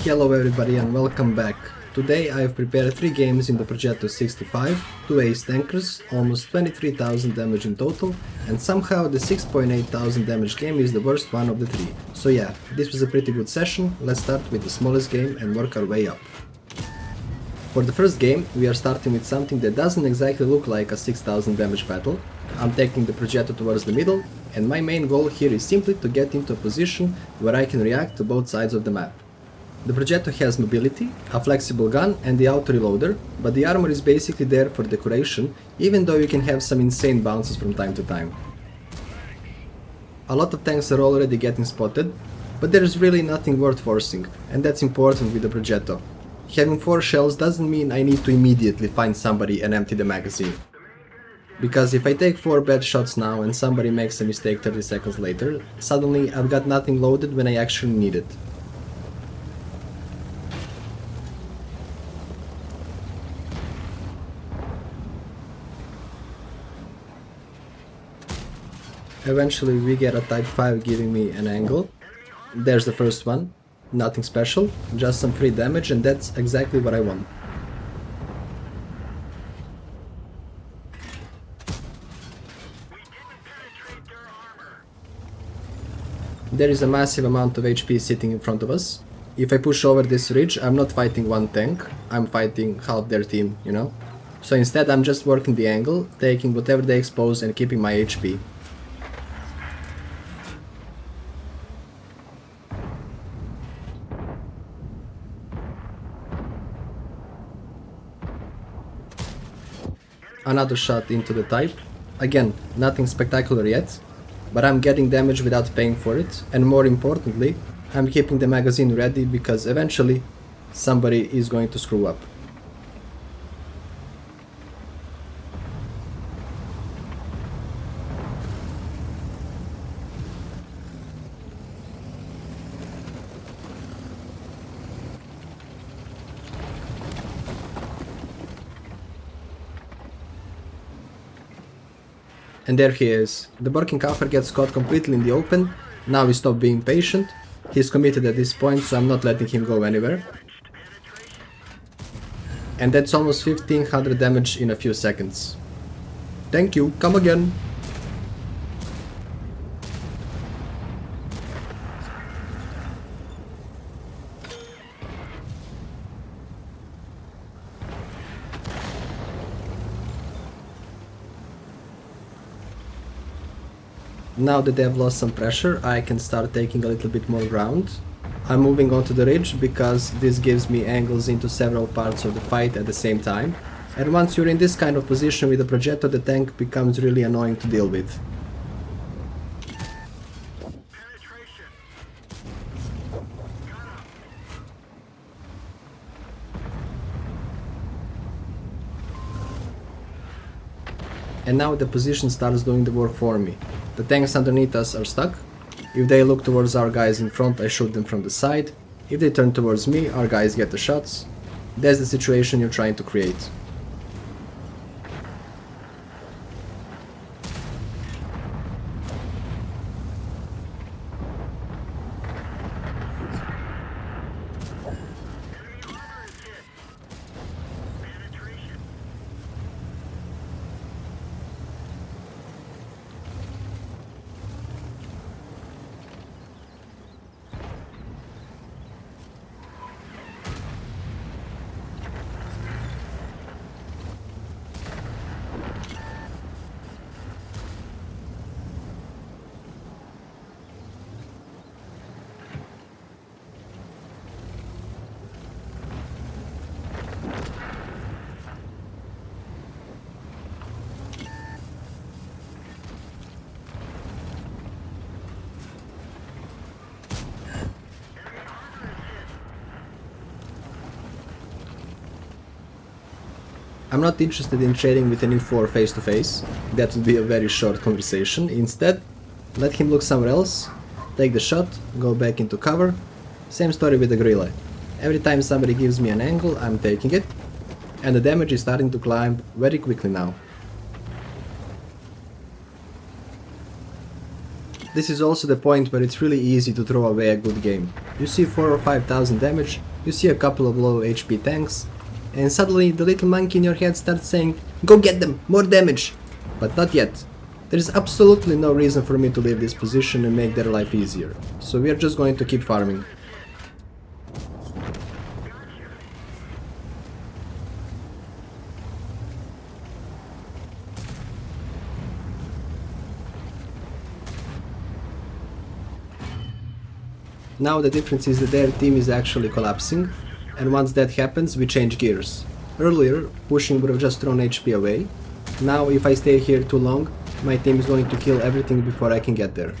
Hello everybody and welcome back. Today I have prepared 3 games in the Progetto 65, 2 ace tankers, almost 23,000 damage in total, and somehow the 6,800 damage game is the worst one of the 3. So yeah, this was a pretty good session. Let's start with the smallest game and work our way up. For the first game we are starting with something that doesn't exactly look like a 6000 damage battle. I'm taking the Progetto towards the middle, and my main goal here is simply to get into a position where I can react to both sides of the map. The Progetto has mobility, a flexible gun and the auto reloader, but the armor is basically there for decoration, even though you can have some insane bounces from time to time. A lot of tanks are already getting spotted, but there is really nothing worth forcing, and that's important with the Progetto. Having 4 shells doesn't mean I need to immediately find somebody and empty the magazine. Because if I take 4 bad shots now and somebody makes a mistake 30 seconds later, suddenly I've got nothing loaded when I actually need it. Eventually we get a type 5 giving me an angle. There's the first one. Nothing special, just some free damage, and that's exactly what I want. There is a massive amount of HP sitting in front of us. If I push over this ridge, I'm not fighting one tank, I'm fighting half their team, you know? So instead I'm just working the angle, taking whatever they expose and keeping my HP. Another shot into the type. Again, nothing spectacular yet, but I'm getting damage without paying for it, and more importantly, I'm keeping the magazine ready because eventually somebody is going to screw up. And there he is. The Burking Kafir gets caught completely in the open. Now we stop being patient. He's committed at this point, so I'm not letting him go anywhere. And that's almost 1500 damage in a few seconds. Thank you, come again! Now that they have lost some pressure, I can start taking a little bit more ground. I'm moving onto the ridge because this gives me angles into several parts of the fight at the same time. And once you're in this kind of position with the Progetto, the tank becomes really annoying to deal with. And now the position starts doing the work for me. The tanks underneath us are stuck. If they look towards our guys in front, I shoot them from the side. If they turn towards me, our guys get the shots. That's the situation you're trying to create. I'm not interested in trading with any 4 face to face, that would be a very short conversation. Instead, let him look somewhere else, take the shot, go back into cover. Same story with the gorilla. Every time somebody gives me an angle, I'm taking it, and the damage is starting to climb very quickly now. This is also the point where it's really easy to throw away a good game. you see 4 or 5,000 damage, you see a couple of low HP tanks, and suddenly the little monkey in your head starts saying, "Go get them, more damage!" But not yet. There is absolutely no reason for me to leave this position and make their life easier, so we are just going to keep farming. Now the difference is that their team is actually collapsing, and once that happens we change gears. Earlier, pushing would have just thrown HP away. Now if I stay here too long, my team is going to kill everything before I can get there.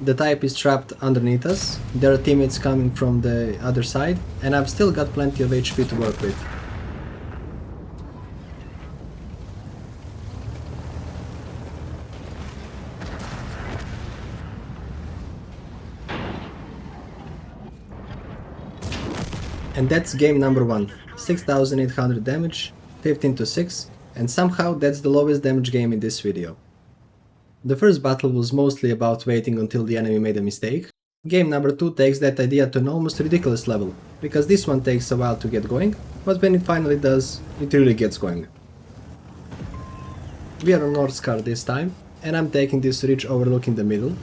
The type is trapped underneath us, there are teammates coming from the other side, and I've still got plenty of HP to work with. And that's game number 1, 6800 damage, 15 to 6, and somehow that's the lowest damage game in this video. The first battle was mostly about waiting until the enemy made a mistake. Game number 2 takes that idea to an almost ridiculous level, because this one takes a while to get going, but when it finally does, it really gets going. We are on North Scar this time, and I'm taking this ridge overlooking the middle.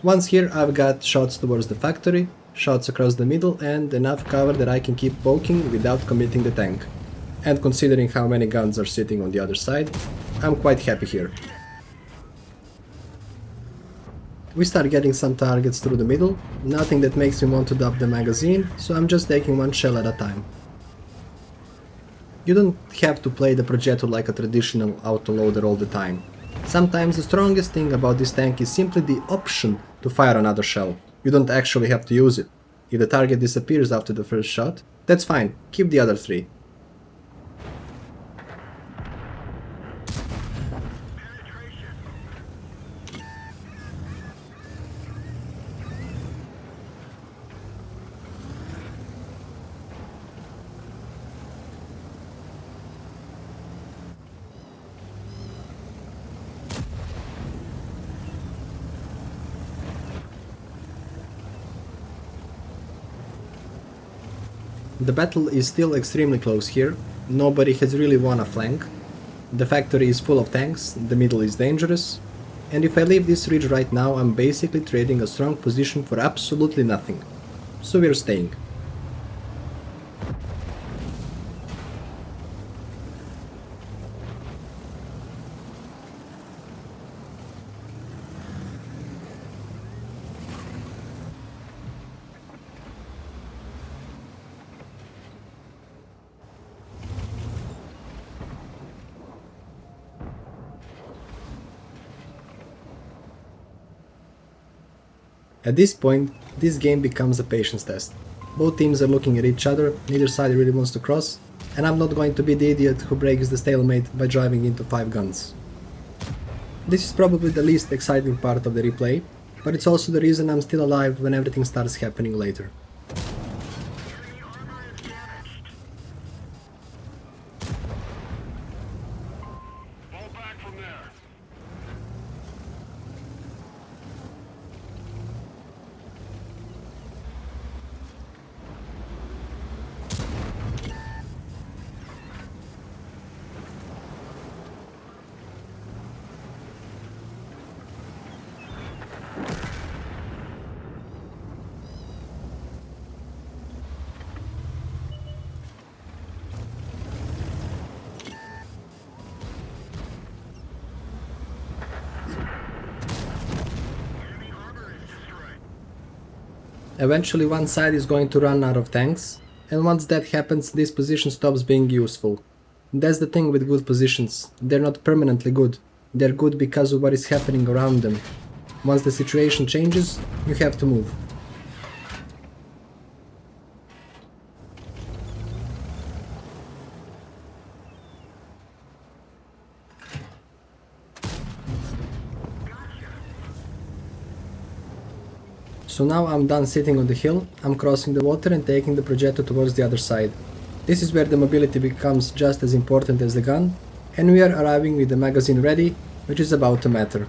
Once here I've got shots towards the factory, shots across the middle, and enough cover that I can keep poking without committing the tank. And considering how many guns are sitting on the other side, I'm quite happy here. We start getting some targets through the middle, nothing that makes me want to dump the magazine, so I'm just taking one shell at a time. You don't have to play the Progetto like a traditional autoloader all the time. Sometimes the strongest thing about this tank is simply the option to fire another shell. You don't actually have to use it. If the target disappears after the first shot, that's fine, keep the other 3. The battle is still extremely close here, nobody has really won a flank, the factory is full of tanks, the middle is dangerous, and if I leave this ridge right now I'm basically trading a strong position for absolutely nothing. So we're staying. At this point, this game becomes a patience test. Both teams are looking at each other, neither side really wants to cross, and I'm not going to be the idiot who breaks the stalemate by driving into 5 guns. This is probably the least exciting part of the replay, but it's also the reason I'm still alive when everything starts happening later. Eventually one side is going to run out of tanks, and once that happens this position stops being useful. That's the thing with good positions, they're not permanently good, they're good because of what is happening around them. Once the situation changes, you have to move. So now I'm done sitting on the hill, I'm crossing the water and taking the Progetto towards the other side. This is where the mobility becomes just as important as the gun, and we are arriving with the magazine ready, which is about to matter.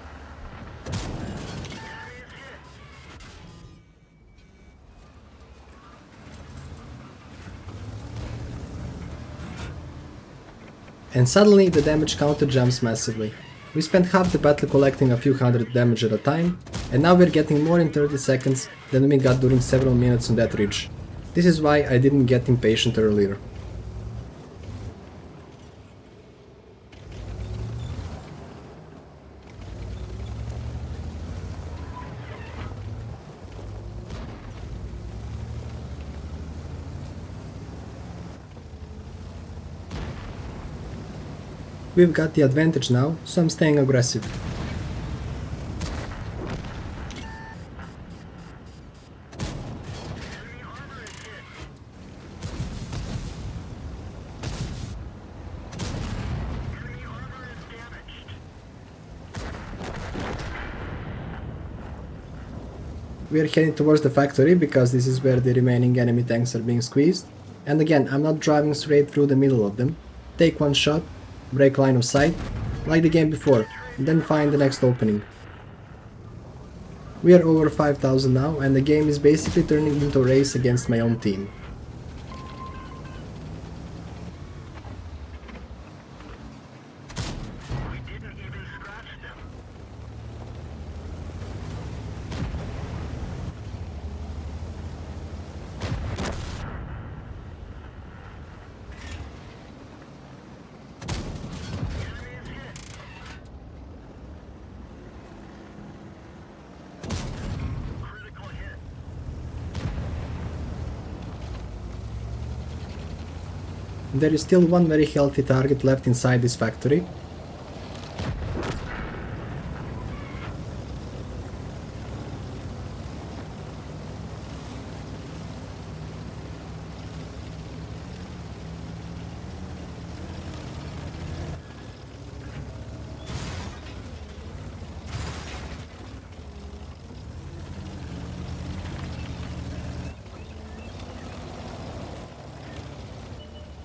And suddenly the damage counter jumps massively. We spent half the battle collecting a few hundred damage at a time, and now we're getting more in 30 seconds than we got during several minutes on that ridge. This is why I didn't get impatient earlier. We've got the advantage now, so I'm staying aggressive. We are heading towards the factory because this is where the remaining enemy tanks are being squeezed. And again, I'm not driving straight through the middle of them. Take one shot, break line of sight, like the game before, then find the next opening. We are over 5000 now, and the game is basically turning into a race against my own team. There is still one very healthy target left inside this factory.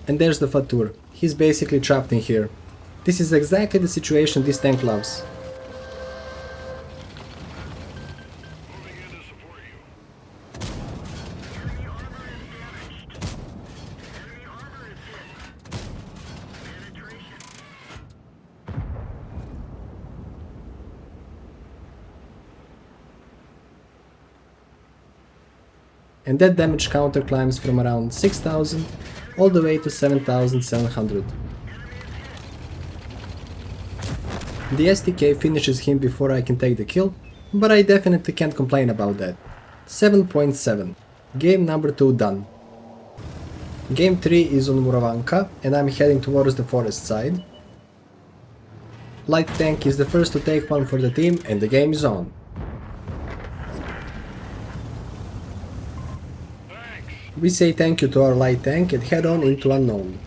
And there's the Fatur. He's basically trapped in here. This is exactly the situation this tank loves. And that damage counter climbs from around 6000 all the way to 7700. The STK finishes him before I can take the kill, but I definitely can't complain about that. 7.7. Game number 2 done. Game 3 is on Muravanka, and I'm heading towards the forest side. Light tank is the first to take one for the team, and the game is on. We say thank you to our light tank and head on into unknown.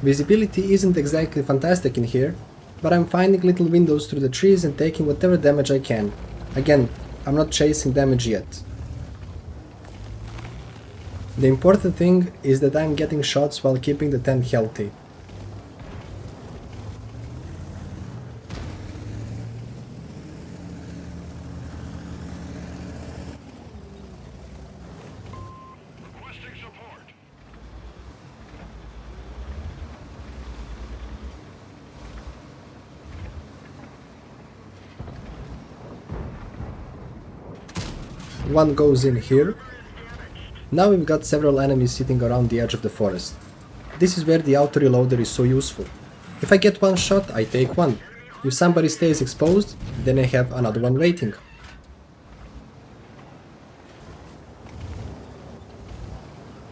Visibility isn't exactly fantastic in here, but I'm finding little windows through the trees and taking whatever damage I can. Again, I'm not chasing damage yet. The important thing is that I'm getting shots while keeping the tent healthy. One goes in here. Now we've got several enemies sitting around the edge of the forest. This is where the auto reloader is so useful. If I get one shot, I take one. If somebody stays exposed, then I have another one waiting.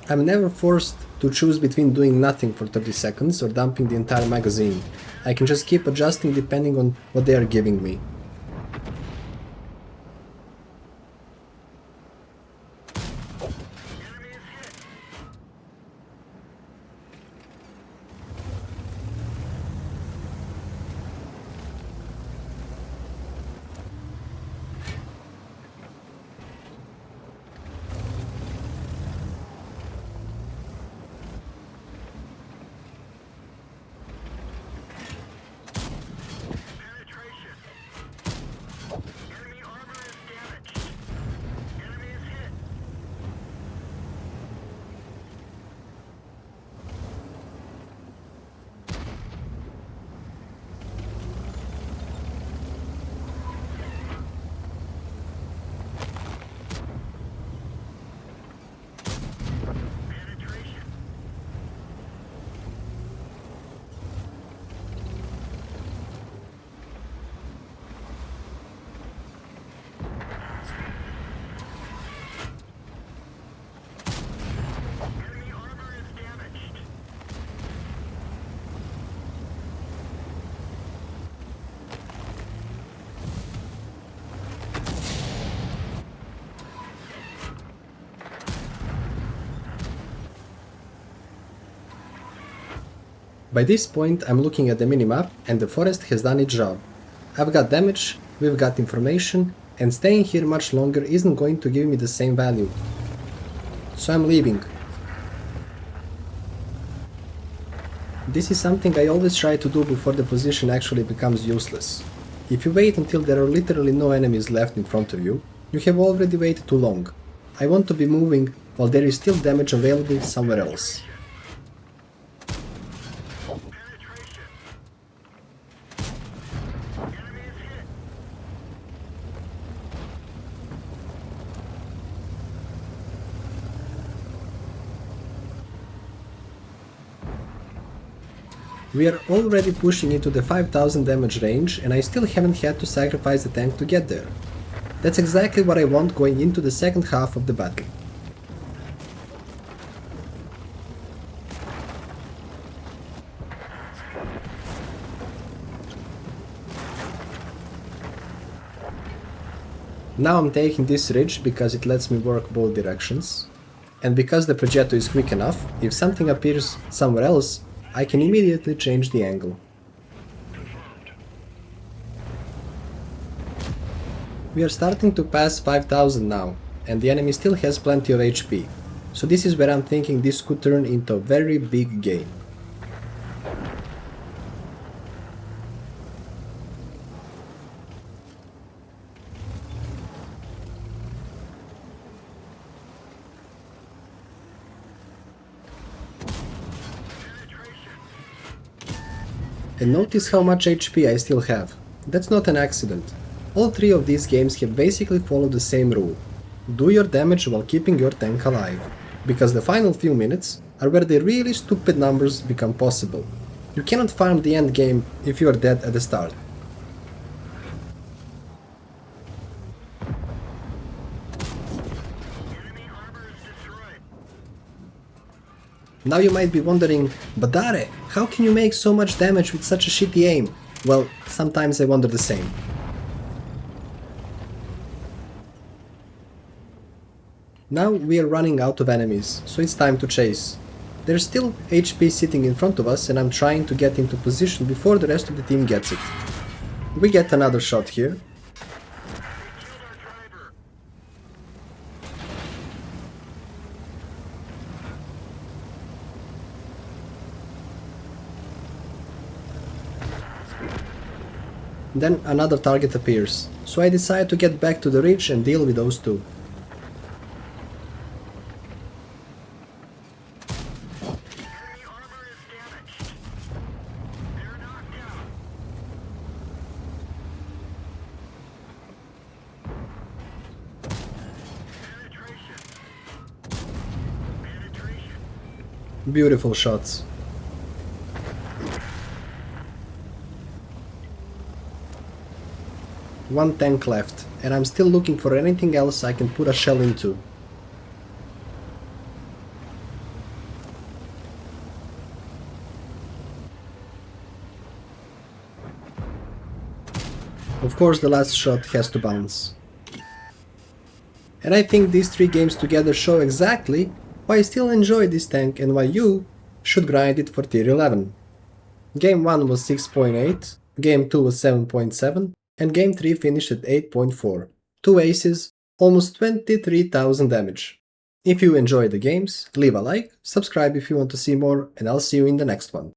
I'm never forced to choose between doing nothing for 30 seconds or dumping the entire magazine. I can just keep adjusting depending on what they are giving me. By this point I'm looking at the minimap and the forest has done its job. I've got damage, we've got information, and staying here much longer isn't going to give me the same value. So I'm leaving. This is something I always try to do before the position actually becomes useless. If you wait until there are literally no enemies left in front of you, you have already waited too long. I want to be moving while there is still damage available somewhere else. We are already pushing into the 5000 damage range and I still haven't had to sacrifice the tank to get there. That's exactly what I want going into the second half of the battle. Now I'm taking this ridge because it lets me work both directions, and because the Progetto is quick enough, if something appears somewhere else, I can immediately change the angle. We are starting to pass 5000 now, and the enemy still has plenty of HP, so this is where I'm thinking this could turn into a very big game. And notice how much HP I still have. That's not an accident. All three of these games have basically followed the same rule. Do your damage while keeping your tank alive, because the final few minutes are where the really stupid numbers become possible. You cannot farm the end game if you are dead at the start. Now you might be wondering, but Dare, how can you make so much damage with such a shitty aim? Well, sometimes I wonder the same. Now we are running out of enemies, so it's time to chase. There's still HP sitting in front of us and I'm trying to get into position before the rest of the team gets it. We get another shot here. Then another target appears, so I decide to get back to the ridge and deal with those two. Beautiful shots. One tank left, and I'm still looking for anything else I can put a shell into. Of course the last shot has to bounce. And I think these three games together show exactly why I still enjoy this tank and why you should grind it for tier 11. Game 1 was 6.8, Game 2 was 7.7, and Game 3 finished at 8.4. 2 aces, almost 23,000 damage. If you enjoyed the games, leave a like, subscribe if you want to see more, and I'll see you in the next one.